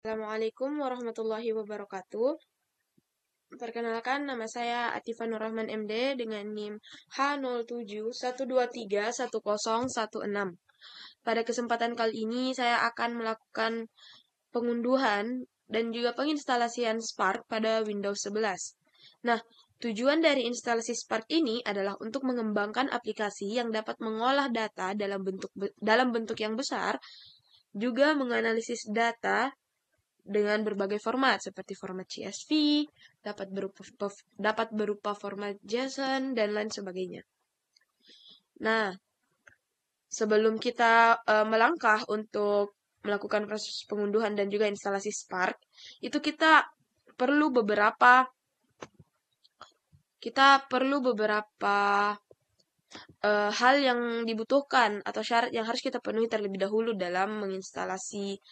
Assalamualaikum warahmatullahi wabarakatuh. Perkenalkan, nama saya Atifah Nurrahman MD dengan NIM H0712310116. Pada kesempatan kali ini saya akan melakukan pengunduhan dan juga penginstalasian Spark pada Windows 11. Nah, tujuan dari instalasi Spark ini adalah untuk mengembangkan aplikasi yang dapat mengolah data dalam bentuk yang besar, juga menganalisis data dengan berbagai format seperti format CSV, dapat berupa format JSON dan lain sebagainya. Nah, sebelum kita melangkah untuk melakukan proses pengunduhan dan juga instalasi Spark, itu kita perlu beberapa hal yang dibutuhkan atau syarat yang harus kita penuhi terlebih dahulu dalam menginstalasi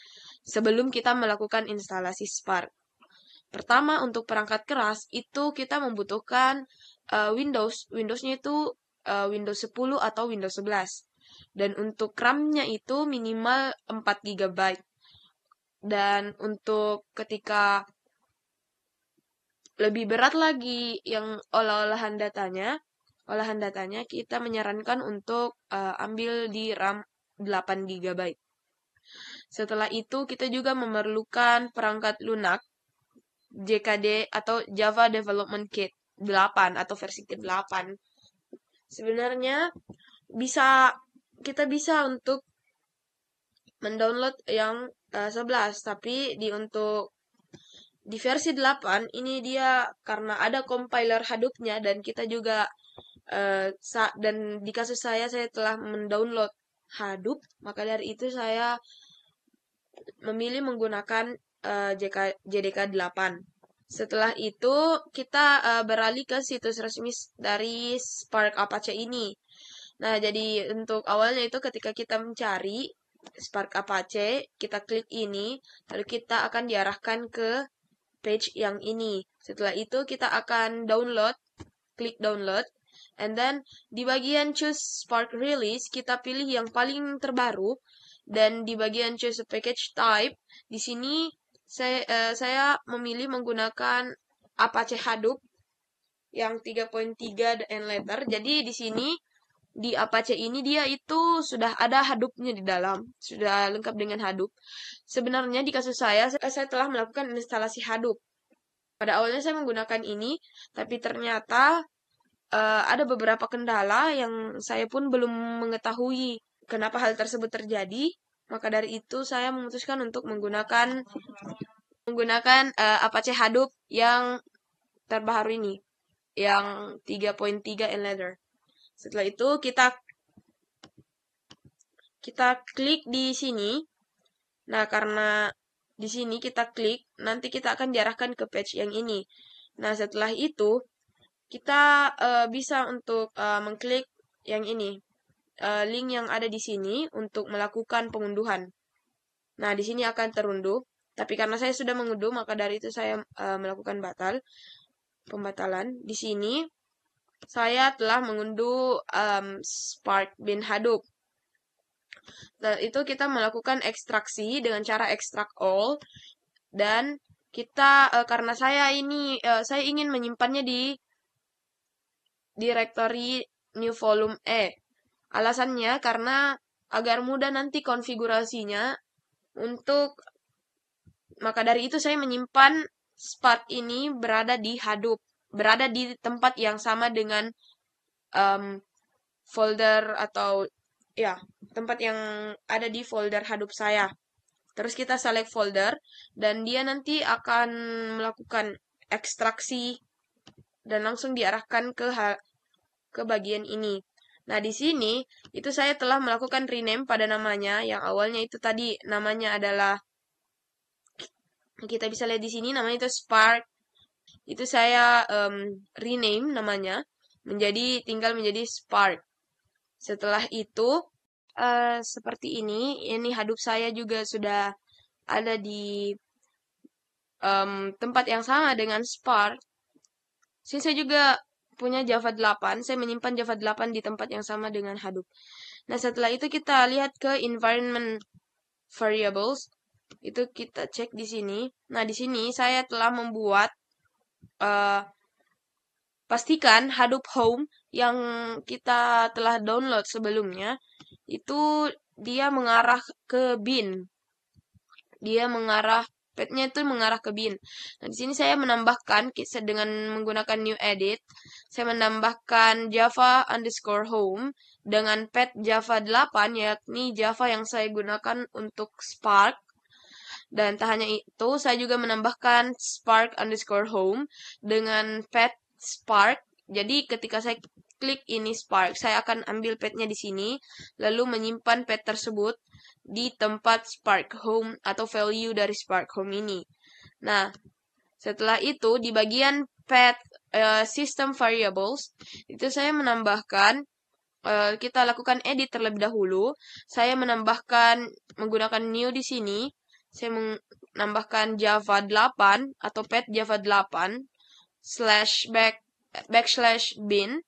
sebelum kita melakukan instalasi Spark. Pertama, untuk perangkat keras itu kita membutuhkan Windows-nya itu Windows 10 atau Windows 11. Dan untuk RAM-nya itu minimal 4 GB. Dan untuk ketika lebih berat lagi yang olahan datanya kita menyarankan untuk ambil di RAM 8 GB. Setelah itu kita juga memerlukan perangkat lunak JKD atau Java Development Kit 8 atau versi ke-8. Sebenarnya kita bisa untuk mendownload yang 11, tapi di versi 8 ini dia karena ada compiler Hadoop-nya dan kita juga dan di kasus saya telah mendownload Hadoop, maka dari itu saya memilih menggunakan JDK 8. Setelah itu kita beralih ke situs resmi dari Spark Apache ini. Nah, jadi untuk awalnya itu ketika kita mencari Spark Apache, kita klik ini, lalu kita akan diarahkan ke page yang ini. Setelah itu kita akan klik download, and then di bagian choose Spark Release, kita pilih yang paling terbaru, dan di bagian choose package type, di sini saya memilih menggunakan Apache Hadoop yang 3.3 and later. Jadi di sini di Apache ini dia itu sudah ada Hadoop-nya di dalam, sudah lengkap dengan Hadoop. Sebenarnya di kasus saya telah melakukan instalasi Hadoop. Pada awalnya saya menggunakan ini, tapi ternyata ada beberapa kendala yang saya pun belum mengetahui kenapa hal tersebut terjadi. Maka dari itu saya memutuskan untuk menggunakan Apache Hadoop yang terbaru ini, yang 3.3 and later. Setelah itu kita klik di sini. Nah, karena di sini kita klik, nanti kita akan diarahkan ke page yang ini. Nah, setelah itu kita bisa untuk mengklik yang ini, link yang ada di sini untuk melakukan pengunduhan. Nah, di sini akan terunduh. Tapi karena saya sudah mengunduh, maka dari itu saya melakukan pembatalan. Di sini saya telah mengunduh Spark bin Hadoop. Dan itu kita melakukan ekstraksi dengan cara extract all, dan kita karena saya ingin menyimpannya di directory new volume E. Alasannya karena agar mudah nanti konfigurasinya maka dari itu saya menyimpan Spark ini berada di Hadoop, berada di tempat yang sama dengan folder atau ya, tempat yang ada di folder Hadoop saya. Terus kita select folder dan dia nanti akan melakukan ekstraksi dan langsung diarahkan ke bagian ini. Nah, di sini itu saya telah melakukan rename pada namanya yang awalnya itu tadi namanya adalah, kita bisa lihat di sini namanya itu Spark. Itu saya rename namanya tinggal menjadi Spark. Setelah itu seperti ini Hadoop saya juga sudah ada di tempat yang sama dengan Spark. Sini saya juga punya Java 8, saya menyimpan Java 8 di tempat yang sama dengan Hadoop. Nah, setelah itu kita lihat ke environment variables. Itu kita cek di sini. Nah, di sini saya telah membuat eh, pastikan Hadoop Home yang kita telah download sebelumnya itu dia mengarah ke bin. Dia mengarah petnya itu mengarah ke bin. Nah, di sini saya menambahkan dengan menggunakan new edit, saya menambahkan Java underscore home dengan pet Java 8, yakni Java yang saya gunakan untuk Spark. Dan tak hanya itu, saya juga menambahkan Spark underscore home dengan pet Spark. Jadi ketika saya klik ini Spark, saya akan ambil petnya di sini, lalu menyimpan pet tersebut di tempat Spark Home atau value dari Spark Home ini. Nah, setelah itu di bagian pet system variables itu saya menambahkan kita lakukan edit terlebih dahulu. Saya menambahkan menggunakan new di sini. Saya menambahkan Java 8 atau pet Java 8 backslash bin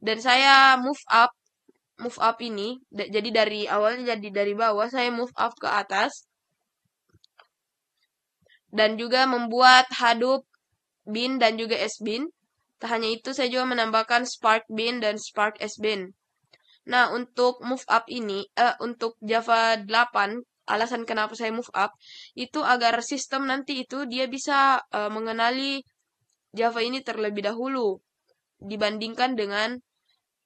dan saya move up ini jadi dari awalnya jadi dari bawah saya move up ke atas dan juga membuat Hadoop bin dan juga sbin. Tak hanya itu saya juga menambahkan Spark bin dan Spark sbin. Nah, untuk move up ini untuk Java 8 alasan kenapa saya move up itu agar sistem nanti itu dia bisa mengenali Java ini terlebih dahulu dibandingkan dengan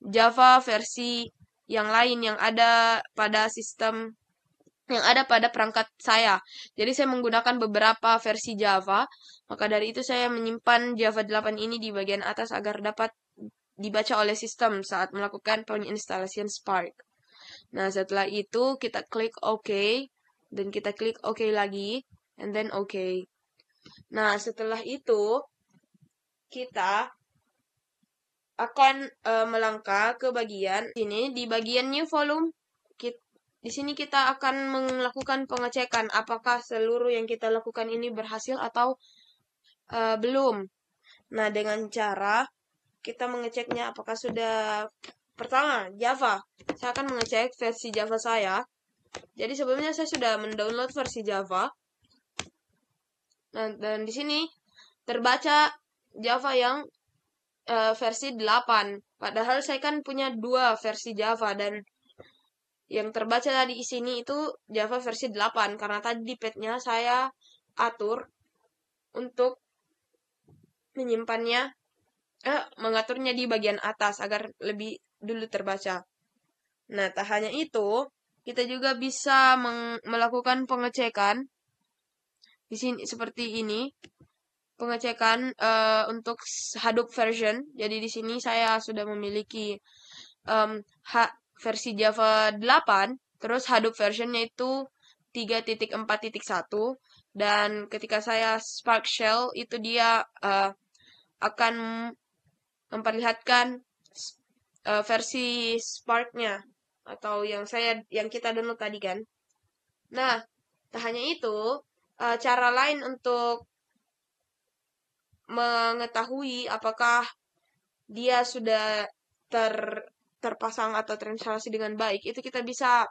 Java versi yang lain yang ada pada sistem yang ada pada perangkat saya. Jadi saya menggunakan beberapa versi Java, maka dari itu saya menyimpan Java 8 ini di bagian atas agar dapat dibaca oleh sistem saat melakukan penginstalasian Spark. Nah, setelah itu kita klik OK dan kita klik OK lagi and then OK. Nah, setelah itu kita akan melangkah ke bagian ini di bagian new volume. Di sini kita akan melakukan pengecekan apakah seluruh yang kita lakukan ini berhasil atau belum. Nah, dengan cara kita mengeceknya apakah sudah pertama Java. Saya akan mengecek versi Java saya. Jadi sebelumnya saya sudah mendownload versi Java. Nah, dan di sini terbaca Java yang versi 8. Padahal saya kan punya 2 versi Java dan yang terbaca tadi di sini itu Java versi 8 karena tadi di petnya saya atur untuk menyimpannya mengaturnya di bagian atas agar lebih dulu terbaca. Nah, tak hanya itu, kita juga bisa melakukan pengecekan di sini seperti ini. Pengecekan untuk Hadoop version. Jadi di sini saya sudah memiliki versi Java 8, terus Hadoop versionnya itu 3.4.1 dan ketika saya Spark Shell itu dia akan memperlihatkan versi Spark-nya atau yang kita download tadi kan. Nah, tak hanya itu, cara lain untuk mengetahui apakah dia sudah terpasang atau terinstalasi dengan baik itu kita bisa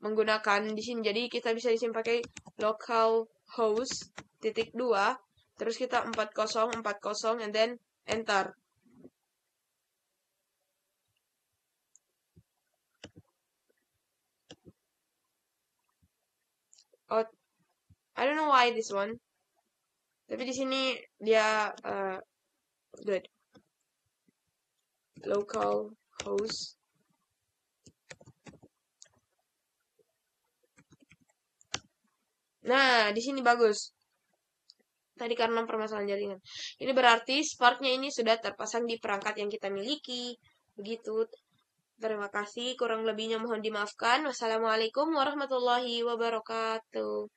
menggunakan di sini. Jadi kita bisa di sini pakai localhost .2 terus kita 4040 and then enter. Oh, I don't know why this one. Tapi di sini dia good. Localhost. Nah, di sini bagus. Tadi karena permasalahan jaringan. Ini berarti Spark-nya ini sudah terpasang di perangkat yang kita miliki. Begitu. Terima kasih. Kurang lebihnya mohon dimaafkan. Wassalamualaikum warahmatullahi wabarakatuh.